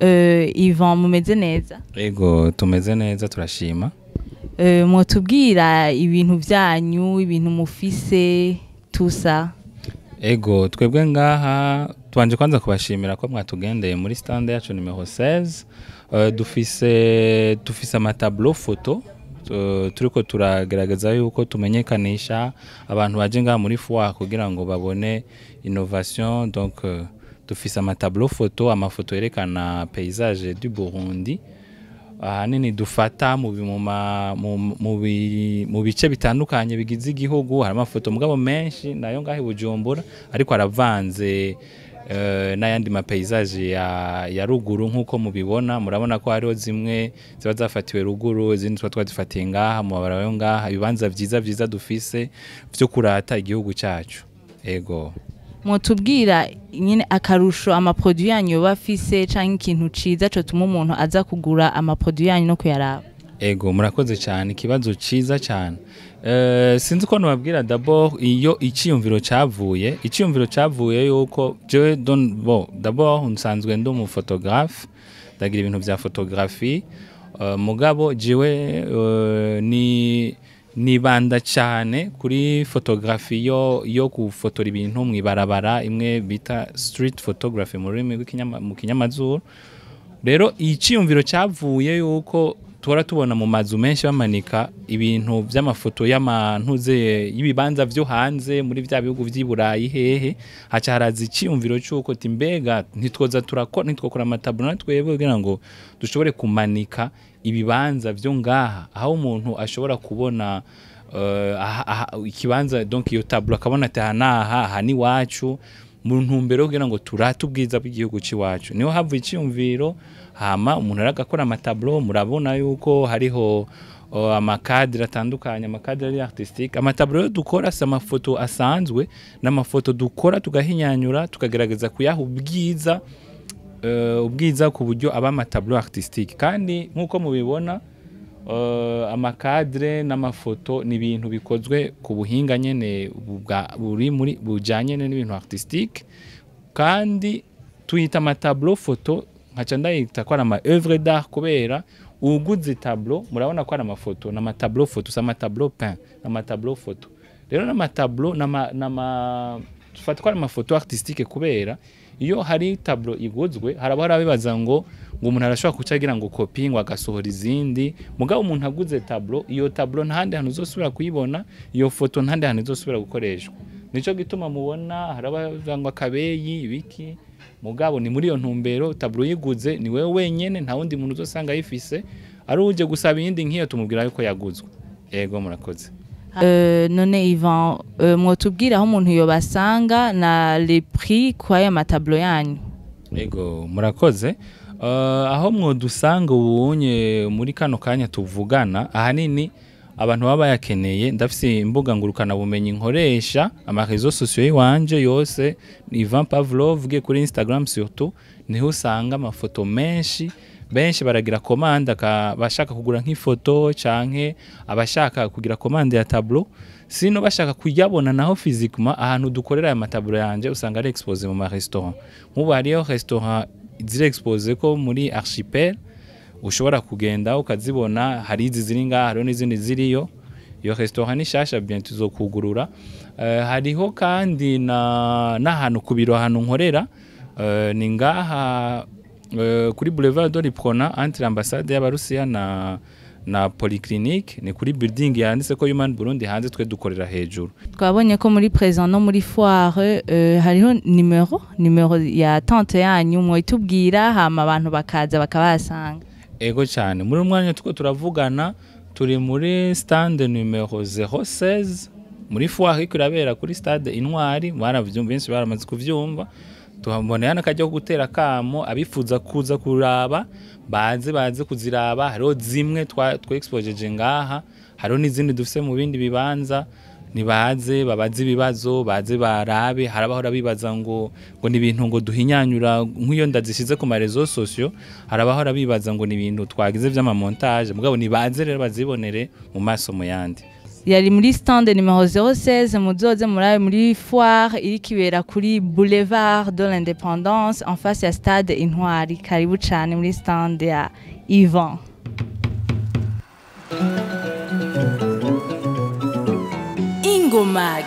Ivan mumeze neza? Ego tumeze neza turashima. Mwotubwira ibintu byanyu, ibintu mufise tusa? Ego twebwe ngaha tubanje kwanza kubashimira ko mwatugendeye muri stand yacu numero 16. Dufise amatableau photo turiko turagerageza yuko tumenyekanisha abantu baje ngaha muri foire kugira ngo babone innovation. Donc dufise amatableau photo, amafoto yerekana paysage du Burundi ahanini dufata mu bice bitandukanye bigize igihugu. Hari amafoto mugabo menshi nayo ngahe Bujumbura ariko aravanze n'ayandi mapaysage ya ruguru nkuko mubibona. Murabona ko hariho zimwe ziba zafatiwe ruguru, izindi twazifatiye ngaha mu barabara ngaha, ibibanza vyiza dufise vyo kurata igihugu cyacu. Ego mwotubwira nyine akarusho amaproduit yanyu bafise canke ikintu ciza cyo tuma umuntu aza kugura amaproduit yanyu no kuyaraba? Ego murakoze cyane, ikibazo ciza cyane. Sinzi ko nababwira d'abord iyo iciyumviro cavuye yuko je d'abord nsanzwe ndo mu photographe, ndagira ibintu vya photographie, mugabo jewe nibanda cyane kuri photography yo gufotora ibintu mwibarabara, imwe bita street photography mu rurimi mu kinyamazuru. Rero iciyumviro cavuye yuko tora tubona mu mazu menshi bamanika ibintu vy'amafoto y'amantuze y'ibibanza vyo hanze muri vya bihugu vy'Iburayi hehe, haca haraza iciyumviro cyuko timbega ntitwokora amatablo na twebwe kugira ngo dushobore kumanika ibibanza vyo ngaha aho umuntu ashobora kubona ikibanza. Donc iyo tablo akabona ati aha ni wacu, mu ntumbero kugira ngo turate ubwiza bw'igihugu ciwacu. Niho havuye iciyumviro, hama umuntu aragakora amatablo. Murabona yuko hariho amakadre atandukanye, amakadre artistique. Amatablo yo dukora sa amafoto asanzwe n'amafoto dukora tugahinyanyura tukagerageza kuyaha ubwiza ku buryo aba amatablo artistique. Kandi nkuko mubibona amakadre n'amafoto ni ibintu bikozwe ku buhinga nyene bujanye n'ibintu artistique, kandi tuyita amatablo photo nkaca ndayita ko ari ama œuvre d'art kubera uguze tableau murabona ko ari amafoto n'amatablo photo, sa amatablo peint n'amatablo photo. Rero n'amatablo tufata ko ari amafoto artistique kubera iyo hari tableau iguzwe harabara bibaza ngo umuntu arashobora kucagira ngo copy ngo agasohora izindi, mugabo umuntu aguze tableau, iyo tableau ntahandi hantu uzosubira kuyibona, iyo foto ntahandi hantu izosubira gukoreshwa. Nico gituma mubona harabaza ngo akabeyi ibiki, mugabo ni muri iyo ntumbero tableau yiguze ni wewe wenyene, nta wundi muntu uzosanga yifise, ari uje gusaba iyindi nkiyo tumubwira yuko yaguzwe. Ego murakoze. None Ivan, mwotubwira aho umuntu yobasanga na les prix kwa ya matablo yanyu? Ego murakoze. Aho mwodusanga ubunye muri kano kanya tuvugana, ahanini abantu baba yakeneye, ndafise imbuga ngurukana bumenyi nkoresha, ama réseaux sociaux yiwanje yose Ivan Pavlov kuri Instagram surtout, niho usanga amafoto benshi baragira commande bashaka kugura nk'ifoto canke abashaka kugira commande ya tableau, sino bashaka kuyabona naho physiquement ahantu dukorera ya matablo yanje usanga ari exposé mu ma restaurant. Nk'ubu hariyo restaurant ziri exposé ko muri Archipel, ushobora kugenda ukazibona, hari izi ziri ngaha hariho n'izindi ziriyo. Iyo restaurant ni shasha bien tuzokugurura. Hariho kandi n'ahantu ku biro ahantu nkorera, ni ngaha kuri Boulevard de l'Iprona entre ambassade y'Abarusiya na Polyclinique, ni kuri building yanditse ko Human Burundi, hanze twe dukorera hejuru. Twabonye ko muri présent no muri foire hariho numero ya tante yanyu, mwitubwira hama abantu bakaza bakabasanga? Ego cyane, muri umwanya tuko turavugana turi muri stand numero 016 muri foire ikurabera kuri stade Intwari. Baravyumva benshi baramaze kuvyumva, tuhambona yana kajya gutera kamo abifuza kuza kuraba baze kuziraba. Hariho zimwe exposeje ngaha, hariho n'izindi dufise mu bindi bibanza, nibaze babaze ibibazo, baze barabe. Harabahora bibaza ngo ni ibintu ngo duhinyanyura nk'iyo ndazishize ku ma réseaux sociaux, harabahora bibaza ngo ni ibintu twagize vy'ama montage, mugabo nibaze rero bazibonere mu maso mu yandi. yari muri stand numero 016 muzoze murabe muri foire iri kibera kuri Boulevard de l'Indépendance en face ya stade Intwari. Karibu cyane muri stand ya Yvan. Ingomag.